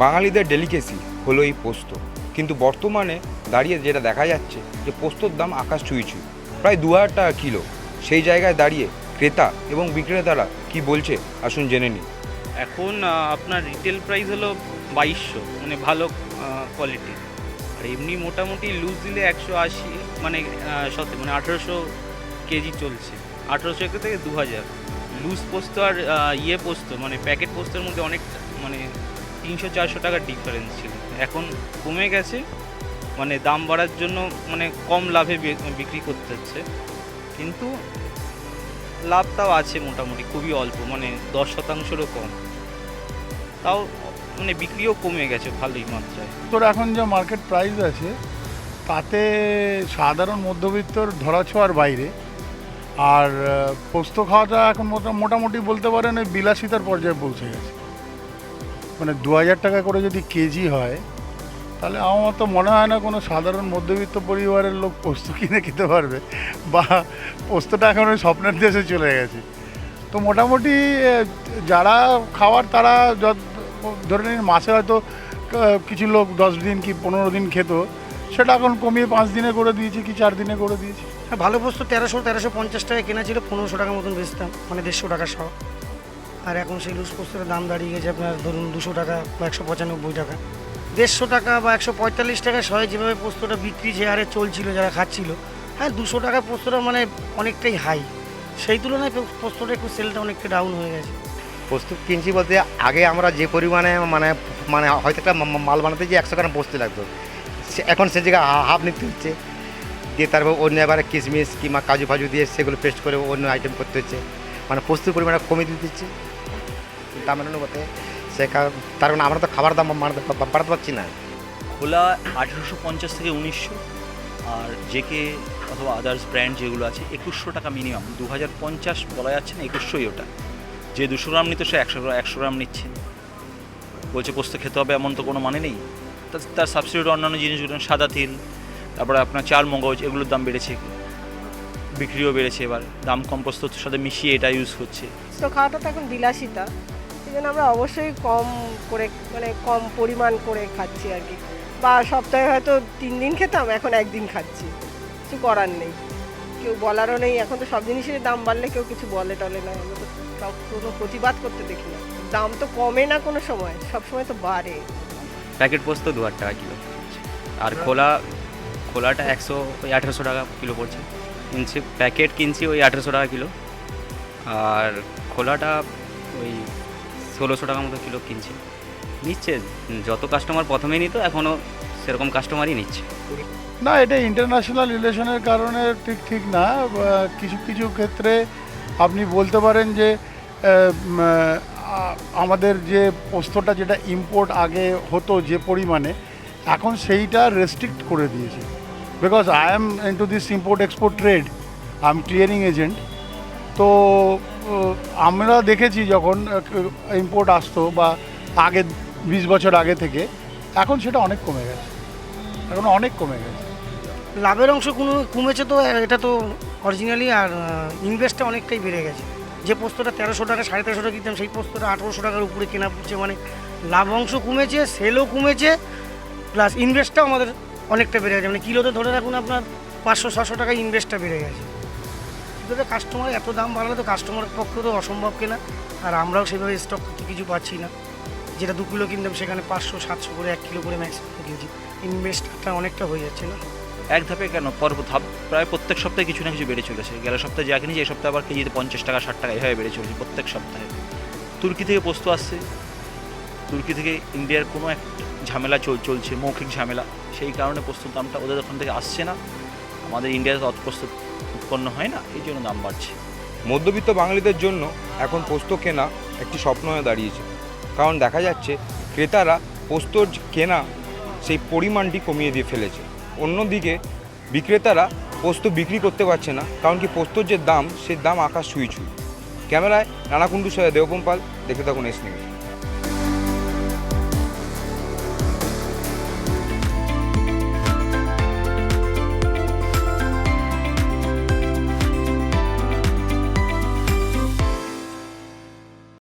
বাঙালিদের ডেলিকেসি হলো এই পোস্ত, কিন্তু বর্তমানে দাঁড়িয়ে যেটা দেখা যাচ্ছে যে পোস্তর দাম আকাশ ছুঁই প্রায় 2000 টাকা কিলো। সেই জায়গায় দাঁড়িয়ে ক্রেতা এবং বিক্রেতারা কি বলছে আসুন জেনে নিই। এখন আপনার রিটেল প্রাইস হলো 2200, মানে ভালো কোয়ালিটি। আর এমনি মোটামুটি লুজ দিলে 180, মানে 1800 কেজি চলছে। 1800 থেকে 2000 লুজ পোস্ত আর পোস্ত মানে প্যাকেট পোস্তের মধ্যে অনেক, মানে 300-400 টাকার ডিফারেন্স ছিল। এখন কমে গেছে, মানে দাম বাড়ার জন্য মানে কম লাভে বিক্রি করতে হচ্ছে, কিন্তু লাভটাও আছে মোটামুটি খুবই অল্প, মানে 10%-ও কম। তাও মানে বিক্রিও কমে গেছে ভালোই মাত্রায়। তোর এখন যে মার্কেট প্রাইস আছে তাতে সাধারণ মধ্যবিত্তর ধরাছোঁয়ার বাইরে। আর পোস্ত খাওয়াটা এখন মোটামুটি বলতে পারেন ওই বিলাসিতার পর্যায়ে পৌঁছে গেছে। মানে 2000 টাকা করে যদি কেজি হয়, তাহলে আমার তো মনে হয় না কোনো সাধারণ মধ্যবিত্ত পরিবারের লোক পোস্ত কিনে খেতে পারবে, বা পোস্তটা এখন ওই স্বপ্নের দেশে চলে গেছে। তো মোটামুটি যারা খাওয়ার তারা ধরে নিন মাসে হয়তো কিছু লোক 10 দিন কি 15 দিন খেত, সেটা এখন কমিয়ে 5 দিনে করে দিয়েছে কি 4 দিনে করে দিয়েছে। হ্যাঁ, ভালো পোস্ত 1350 টাকা কেনা ছিল, 1500 টাকার মতন বেচতাম, মানে 150 টাকা সহ। আর এখন সেই লুজ পোস্তের দাম দাঁড়িয়ে গেছে আপনার ধরুন 200 টাকা বা 195 টাকা। 150 টাকা বা 145 টাকা সহ যেভাবে পোস্তটা বিক্রি যে হারে চলছিল যারা খাচ্ছিল, হ্যাঁ 200 টাকা পোস্তটা মানে অনেকটাই হাই। সেই তুলনায় পোস্তটা একটু সেলটা অনেকটা ডাউন হয়ে গেছে। পোস্ত কিনছি বলতে আগে আমরা যে পরিমাণে মানে মানে হয়তো একটা মাল বানাতে যে 100 গ্রাম পোস্ত লাগতো, এখন সে জায়গায় হাফ নিতে হচ্ছে, দিয়ে তারপর অন্য এবারে কিশমিশ কিংবা কাজু ফাজু দিয়ে সেগুলো পেস্ট করে অন্য আইটেম করতে হচ্ছে, মানে পোস্তের পরিমাণটা কমিয়ে দিতে হচ্ছে দাম মেটানোর মতে। তার কারণে আমরা তো খাবার দাম বাড়াতে পারছি না। খোলা 1850 থেকে 1900, আর জেকে অথবা আদার্স ব্র্যান্ড যেগুলো আছে 2100 টাকা মিনিমাম। 2050 বলা যাচ্ছে না, 2100ই ওটা। যে 200 গ্রাম নিত সে 100 গ্রাম নিচ্ছে। বলছে পোস্ত খেতে হবে এমন তো কোনো মানে নেই। তার সাবস্টিটিউট অন্যান্য জিনিসগুলো, সাদা তিল, তারপরে আপনার চাল মগজ, এগুলোর দাম বেড়েছে, বিক্রিও বেড়েছে। এবার দাম কম, পোস্তর সাথে মিশিয়ে এটা ইউজ করছে। তো খাওয়াটা তো এখন বিলাসিতা, সেই জন্য আমরা অবশ্যই কম করে, মানে কম পরিমাণ করে খাচ্ছি আর কি। বা সপ্তাহে হয়তো 3 দিন খেতাম, এখন 1 দিন খাচ্ছি। কিছু করার নেই, কেউ বলারও নেই। এখন তো সব জিনিসের দাম বাড়লে কেউ কিছু বলে টলে না, আমরা তো কোনো প্রতিবাদ করতে দেখি না। দাম তো কমে না কোনো সময়, সবসময় তো বাড়ে। প্যাকেট পোস্ত 2000 টাকা কিলো, আর খোলাটা 1800 টাকা কিলো পড়ছে। কিনছি প্যাকেট, কিনছি ওই 1800 টাকা কিলো, আর খোলাটা ওই 1600 টাকা মতো কিলো কিনছি। নিচ্ছে যত কাস্টমার প্রথমে নিত, এখনও সেরকম কাস্টমারই নিচ্ছে। না, এটা ইন্টারন্যাশনাল রিলেশনের কারণে ঠিক না। কিছু কিছু ক্ষেত্রে আপনি বলতে পারেন যে আমাদের যে পোস্তটা যেটা ইম্পোর্ট আগে হতো যে পরিমাণে, এখন সেইটা রেস্ট্রিক্ট করে দিয়েছে। Because I am into this import export trade, I am clearing agent. তো আমরা দেখেছি যখন ইম্পোর্ট আসতো বা আগে 20 বছর আগে থেকে, এখন সেটা অনেক কমে গেছে, এখন অনেক কমে গেছে। লাভের অংশ কমেছে, তো এটা তো অরিজিনালি। আর ইনভেস্টটা অনেকটাই বেড়ে গেছে। যে পোস্তটা 1300 টাকা 1350 টাকা কিনতাম, সেই পোস্তটা 1800 টাকার উপরে কেনা পড়ছে। মানে লাভ অংশ কমেছে, সেলও কমেছে, প্লাস ইনভেস্টটাও আমাদের অনেকটা বেড়ে গেছে। মানে কিলোতে ধরে রাখুন আপনার 500-700 টাকা ইনভেস্টটা বেড়ে গেছে। কিন্তু কাস্টমার এত দাম বাড়ালে তো কাস্টমারের পক্ষে তো অসম্ভব কেনা। আর আমরাও সেভাবে স্টক করতে কিছু পাচ্ছি না। যেটা 2 কিলো কিনতাম সেখানে 500-700 করে 1 কিলো করে ম্যাক্সিমাম কিনছি। ইনভেস্টটা অনেকটা হয়ে যাচ্ছে না। এক ধাপে কেন, প্রায় প্রত্যেক সপ্তাহে কিছু না কিছু বেড়ে চলেছে। গেল সপ্তাহে যা কিনেছি এই সপ্তাহে আবার কেজিতে 50 টাকা 60 টাকা এভাবে বেড়ে চলেছে প্রত্যেক সপ্তাহে। তুর্কি থেকে পোস্ত আসছে, তুর্কি থেকে ইন্ডিয়ার কোনো এক ঝামেলা চলছে, মৌখিক ঝামেলা। সেই কারণে পোস্তর দামটা ওদের ওখান থেকে আসছে না, আমাদের ইন্ডিয়াতে অত পোস্ত উৎপন্ন হয় না, এই জন্য দাম বাড়ছে। মধ্যবিত্ত বাঙালিদের জন্য এখন পোস্ত কেনা একটি স্বপ্ন হয়ে দাঁড়িয়েছে, কারণ দেখা যাচ্ছে ক্রেতারা পোস্তর কেনা সেই পরিমাণটি কমিয়ে দিয়ে ফেলেছে। অন্যদিকে বিক্রেতারা পোস্ত বিক্রি করতে পারছে না, কারণ কি পোস্তর যে দাম, সেই দাম আকাশ ছুঁই। ক্যামেরায় রানাকুণ্ডুর সাথে দেবপম পাল, দেখতে থাকুন এস নিউজ।